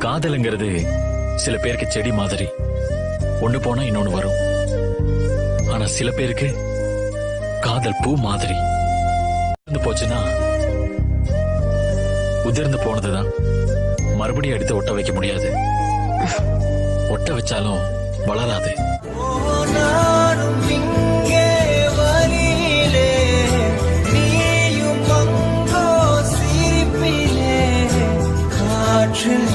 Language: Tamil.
காதலுங்கிறது சில பேருக்கு செடி மாதிரி, ஒண்ணு போனா இன்னொன்னு வரும். ஆனா சில பேருக்கு காதல் பூ மாதிரி போச்சுன்னா உதிர்ந்து போனதுதான். மறுபடியும் எடுத்து ஒட்ட வைக்க முடியாது. ஒட்ட வச்சாலும் வளராது. காற்றில்